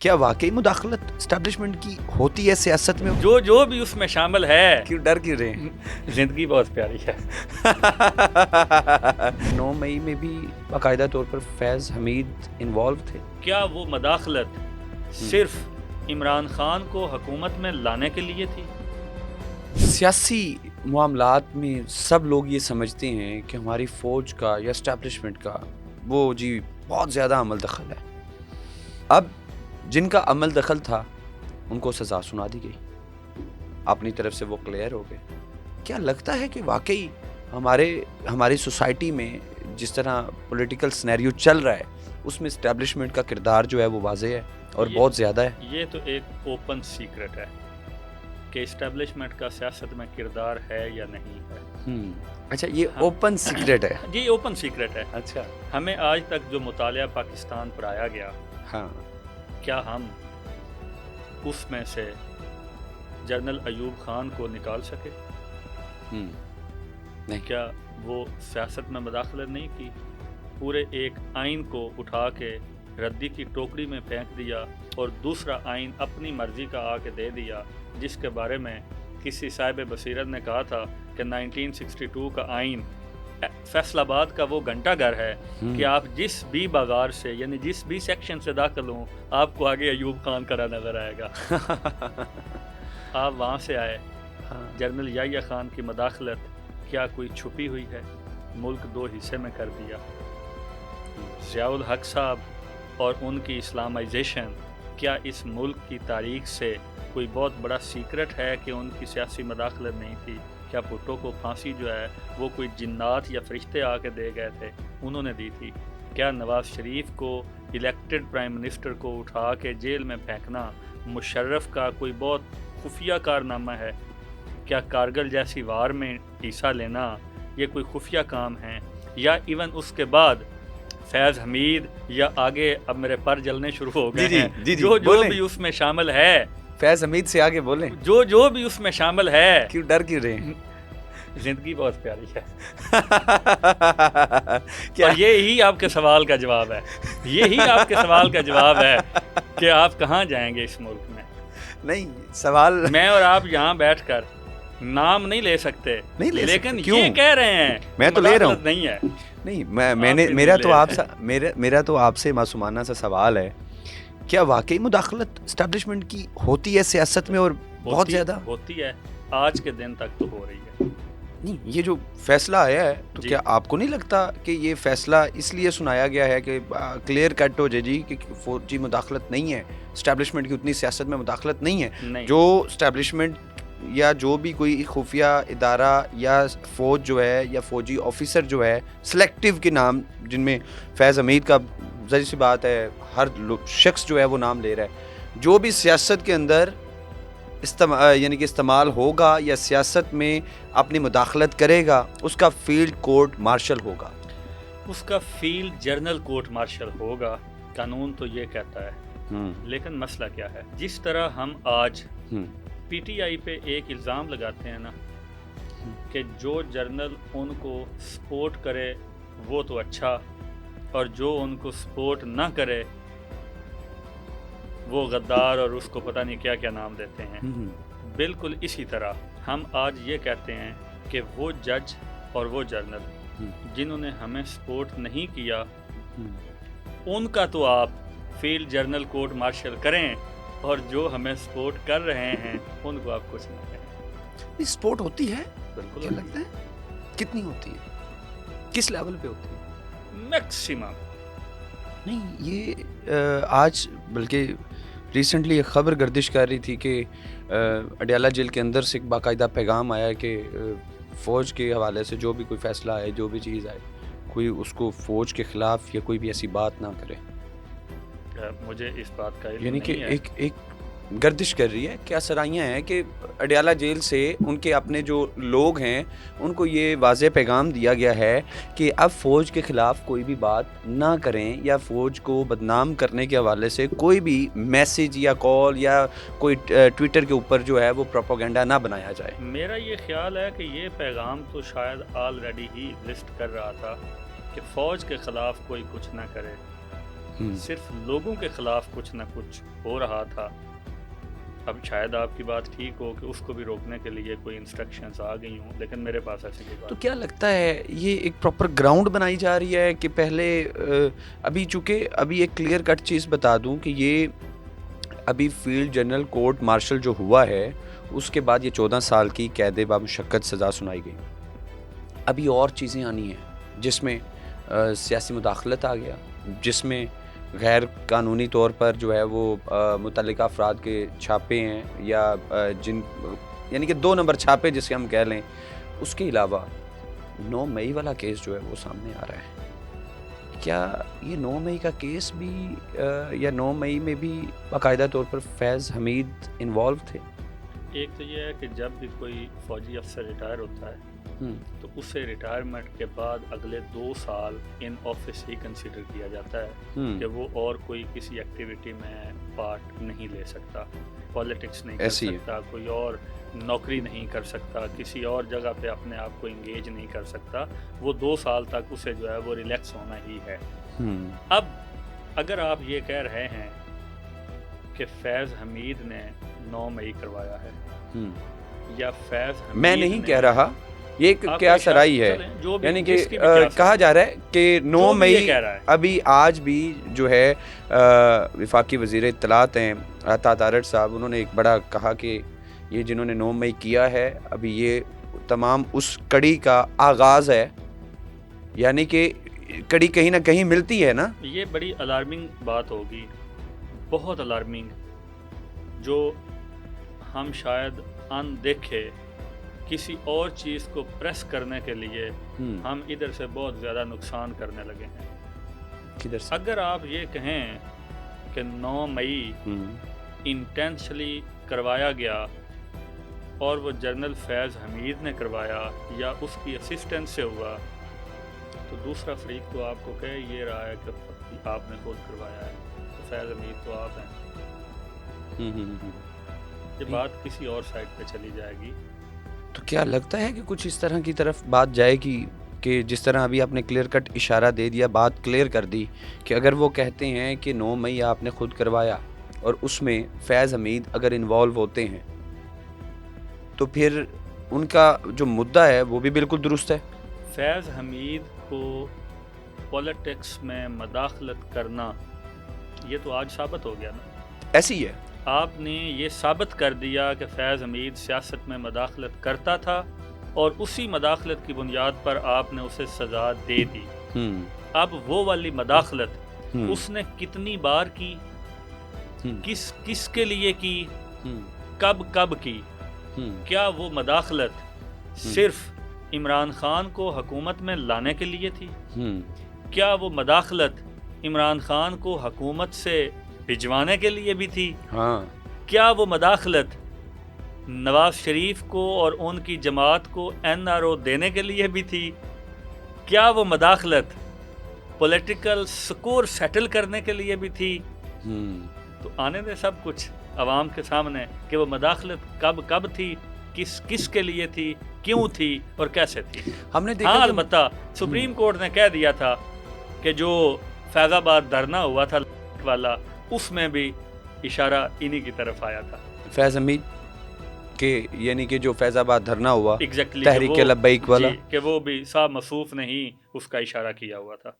کیا واقعی مداخلت اسٹیبلشمنٹ کی ہوتی ہے سیاست میں؟ جو بھی اس میں شامل ہے، کیوں ڈر کیوں رہے ہیں؟ زندگی بہت پیاری ہے۔ 9 مئی میں بھی باقاعدہ طور پر فیض حمید انوالو تھے۔ کیا وہ مداخلت صرف عمران خان کو حکومت میں لانے کے لیے تھی؟ سیاسی معاملات میں سب لوگ یہ سمجھتے ہیں کہ ہماری فوج کا یا اسٹیبلشمنٹ کا وہ جی بہت زیادہ عمل دخل ہے۔ اب جن کا عمل دخل تھا ان کو سزا سنا دی گئی، اپنی طرف سے وہ کلیئر ہو گئے۔ کیا لگتا ہے کہ واقعی ہماری سوسائٹی میں جس طرح پولیٹیکل سینیریو چل رہا ہے اس میں اسٹیبلشمنٹ کا کردار جو ہے وہ واضح ہے اور بہت زیادہ ہے؟ یہ تو ایک اوپن سیکرٹ ہے کہ اسٹیبلشمنٹ کا سیاست میں کردار ہے یا نہیں ہے۔ اچھا، یہ اوپن سیکرٹ ہے؟ جی اوپن سیکرٹ ہے۔ اچھا، ہمیں آج تک جو مطالعہ پاکستان پر آیا گیا، ہاں، کیا ہم اس میں سے جنرل ایوب خان کو نکال سکے؟ نہیں۔ کیا وہ سیاست میں مداخلت نہیں کی؟ پورے ایک آئین کو اٹھا کے ردی کی ٹوکری میں پھینک دیا اور دوسرا آئین اپنی مرضی کا آ کے دے دیا، جس کے بارے میں کسی صاحب بصیرت نے کہا تھا کہ 1962 کا آئین فیصل آباد کا وہ گھنٹہ گھر ہے کہ آپ جس بھی بازار سے یعنی جس بھی سیکشن سے داخل ہوں آپ کو آگے ایوب خان کرا نظر آئے گا۔ آپ وہاں سے آئے۔ جنرل یحییٰ خان کی مداخلت کیا کوئی چھپی ہوئی ہے؟ ملک 2 حصے میں کر دیا۔ ضیاء الحق صاحب اور ان کی اسلامائزیشن کیا اس ملک کی تاریخ سے کوئی بہت بڑا سیکرٹ ہے کہ ان کی سیاسی مداخلت نہیں تھی؟ کیا بھٹو کو پھانسی جو ہے وہ کوئی جنات یا فرشتے آ کے دے گئے تھے؟ انہوں نے دی تھی۔ کیا نواز شریف کو الیکٹڈ پرائم منسٹر کو اٹھا کے جیل میں پھینکنا مشرف کا کوئی بہت خفیہ کارنامہ ہے؟ کیا کارگل جیسی وار میں حصہ لینا یہ کوئی خفیہ کام ہے؟ یا ایون اس کے بعد فیض حمید یا آگے اب میرے پر جلنے شروع ہو گئے ہیں، جو بھی اس میں شامل ہے، فیض حمید سے آگے بولیں، جو بھی اس میں شامل ہے، کیوں ڈر کیوں رہے ہیں؟ زندگی بہت پیاری ہے۔ اور یہی آپ کے سوال کا جواب ہے، یہی آپ کے سوال کا جواب ہے کہ آپ کہاں جائیں گے اس ملک میں۔ نہیں، سوال میں اور آپ یہاں بیٹھ کر نام نہیں لے سکتے، لیکن یہ کہہ رہے ہیں میں تو لے رہا ہوں، نہیں ہے۔ نہیں، میرا تو آپ سے معصومانہ سا سوال ہے، کیا واقعی مداخلت اسٹیبلشمنٹ کی ہوتی ہے سیاست میں اور بہت زیادہ ہوتی ہے؟ آج کے دن تک تو ہو رہی ہے۔ نہیں، یہ جو فیصلہ آیا ہے تو کیا آپ کو نہیں لگتا کہ یہ فیصلہ اس لیے سنایا گیا ہے کہ کلیئر کٹ ہو جائے جی کہ فوجی مداخلت نہیں ہے، اسٹیبلشمنٹ کی اتنی سیاست میں مداخلت نہیں ہے؟ جو اسٹیبلشمنٹ یا جو بھی کوئی خفیہ ادارہ یا فوج جو ہے یا فوجی آفیسر جو ہے سلیکٹیو کے نام، جن میں فیض حمید کا ظاہر سی بات ہے ہر شخص جو ہے وہ نام لے رہا ہے، جو بھی سیاست کے اندر یعنی کہ استعمال ہوگا یا سیاست میں اپنی مداخلت کرے گا اس کا فیلڈ کورٹ مارشل ہوگا، اس کا فیلڈ جنرل کورٹ مارشل ہوگا۔ قانون تو یہ کہتا ہے، لیکن مسئلہ کیا ہے؟ جس طرح ہم آج پی ٹی آئی پہ ایک الزام لگاتے ہیں نا کہ جو جرنل ان کو سپورٹ کرے وہ تو اچھا، اور جو ان کو سپورٹ نہ کرے وہ غدار، اور اس کو پتہ نہیں کیا کیا نام دیتے ہیں۔ بالکل اسی طرح ہم آج یہ کہتے ہیں کہ وہ جج اور وہ جرنل جنہوں نے ہمیں سپورٹ نہیں کیا ان کا تو آپ فیلڈ جرنل کورٹ مارشل کریں، اور جو ہمیں سپورٹ کر رہے ہیں ان کو آپ کچھ نہ کہیں۔ سپورٹ ہوتی ہے؟ بالکل۔ کیا لگتا ہے کتنی ہوتی ہے؟ کس لیول پہ ہوتی ہے؟ میکسیمم نہیں، یہ آج بلکہ ریسنٹلی ایک خبر گردش کر رہی تھی کہ اڈیالہ جیل کے اندر سے ایک باقاعدہ پیغام آیا کہ فوج کے حوالے سے جو بھی کوئی فیصلہ آئے، جو بھی چیز آئے، کوئی اس کو فوج کے خلاف یا کوئی بھی ایسی بات نہ کرے۔ مجھے اس بات کا علم یعنی کہ نہیں ہے۔ ایک گردش کر رہی ہے، کیا سرائیاں ہیں کہ اڈیالہ جیل سے ان کے اپنے جو لوگ ہیں ان کو یہ واضح پیغام دیا گیا ہے کہ اب فوج کے خلاف کوئی بھی بات نہ کریں یا فوج کو بدنام کرنے کے حوالے سے کوئی بھی میسیج یا کال یا کوئی ٹویٹر کے اوپر جو ہے وہ پروپیگنڈا نہ بنایا جائے۔ میرا یہ خیال ہے کہ یہ پیغام تو شاید آلریڈی ہی لسٹ کر رہا تھا کہ فوج کے خلاف کوئی کچھ نہ کرے، صرف لوگوں کے خلاف کچھ نہ کچھ ہو رہا تھا. اب شاید آپ کی بات ٹھیک ہو کہ اس کو بھی روکنے کے لیے کوئی انسٹرکشنز آ گئی ہوں, لیکن میرے پاس ایسی کوئی بات. تو کیا لگتا ہے یہ ایک پراپر گراؤنڈ بنائی جا رہی ہے کہ پہلے ابھی چونکہ ابھی ایک کلیئر کٹ چیز بتا دوں کہ یہ ابھی فیلڈ جنرل کورٹ مارشل جو ہوا ہے اس کے بعد یہ 14 سال کی قید بامشقت سزا سنائی گئی. ابھی اور چیزیں آنی ہیں جس میں سیاسی مداخلت آ گیا, جس میں غیر قانونی طور پر جو ہے وہ متعلقہ افراد کے چھاپے ہیں یا جن یعنی کہ 2 نمبر چھاپے جسے ہم کہہ لیں. اس کے علاوہ 9 مئی والا کیس جو ہے وہ سامنے آ رہا ہے. کیا یہ 9 مئی کا کیس بھی یا 9 مئی میں بھی باقاعدہ طور پر فیض حمید انوالو تھے؟ ایک تو یہ ہے کہ جب بھی کوئی فوجی افسر ریٹائر ہوتا ہے تو اسے ریٹائرمنٹ کے بعد اگلے 2 سال ان آفس ہی کنسیڈر کیا جاتا ہے کہ وہ اور کوئی کسی ایکٹیویٹی میں پارٹ نہیں لے سکتا, پالیٹکس نہیں کر سکتا, کوئی اور نوکری نہیں کر سکتا, کسی اور جگہ پہ اپنے آپ کو انگیج نہیں کر سکتا. وہ 2 سال تک اسے جو ہے وہ ریلیکس ہونا ہی ہے. اب اگر آپ یہ کہہ رہے ہیں کہ فیض حمید نے 9 مئی کروایا ہے یا فیض حمید میں نہیں کہہ رہا, یہ کیا سرائی ہے, یعنی کہ کہا جا رہا ہے کہ 9 مئی ابھی آج بھی جو ہے وفاقی وزیر اطلاعات ہیں عطا تارڑ صاحب, انہوں نے ایک بڑا کہا کہ یہ جنہوں نے 9 مئی کیا ہے ابھی یہ تمام اس کڑی کا آغاز ہے, یعنی کہ کڑی کہیں نہ کہیں ملتی ہے نا. یہ بڑی الارمنگ بات ہوگی, بہت الارمنگ, جو ہم شاید ان دیکھے کسی اور چیز کو پریس کرنے کے لیے ہم ادھر سے بہت زیادہ نقصان کرنے لگے ہیں. کدھر سے؟ اگر آپ یہ کہیں کہ 9 مئی انٹینشلی کروایا گیا اور وہ جنرل فیض حمید نے کروایا یا اس کی اسسٹنس سے ہوا, تو دوسرا فریق تو آپ کو کہہ یہ رہا ہے کہ آپ نے خود کروایا ہے, تو فیض حمید تو آپ ہیں. یہ بات کسی اور سائڈ پہ چلی جائے گی. تو کیا لگتا ہے کہ کچھ اس طرح کی طرف بات جائے گی کہ جس طرح ابھی آپ نے کلیئر کٹ اشارہ دے دیا, بات کلیئر کر دی کہ اگر وہ کہتے ہیں کہ 9 مئی آپ نے خود کروایا اور اس میں فیض حمید اگر انوالو ہوتے ہیں تو پھر ان کا جو مدعا ہے وہ بھی بالکل درست ہے. فیض حمید کو پولیٹکس میں مداخلت کرنا یہ تو آج ثابت ہو گیا نا. ایسی ہے, آپ نے یہ ثابت کر دیا کہ فیض حمید سیاست میں مداخلت کرتا تھا اور اسی مداخلت کی بنیاد پر آپ نے اسے سزا دے دی. اب وہ والی مداخلت اس نے کتنی بار کی, کس کے لیے کی, کب کی, کیا وہ مداخلت صرف عمران خان کو حکومت میں لانے کے لیے تھی, کیا وہ مداخلت عمران خان کو حکومت سے بھجوانے کے لیے بھی تھی, کیا وہ مداخلت نواز شریف کو اور ان کی جماعت کو NRO دینے کے لیے بھی تھی, کیا وہ مداخلت پولیٹیکل سکور سیٹل کرنے کے لیے بھی تھی. تو آنے دے سب کچھ عوام کے سامنے کہ وہ مداخلت کب تھی, کس کے لیے تھی, کیوں تھی اور کیسے تھی. ہم نے دیکھا البتہ سپریم کورٹ نے کہہ دیا تھا کہ جو فیض آباد دھرنا ہوا تھا والا, اس میں بھی اشارہ انہی کی طرف آیا تھا, فیض حمید کے, یعنی کہ جو فیض آباد دھرنا ہوا ایگزیکٹلی تحریک لبیک والا, کہ وہ بھی صاحب مصروف نے ہی اس کا اشارہ کیا ہوا تھا.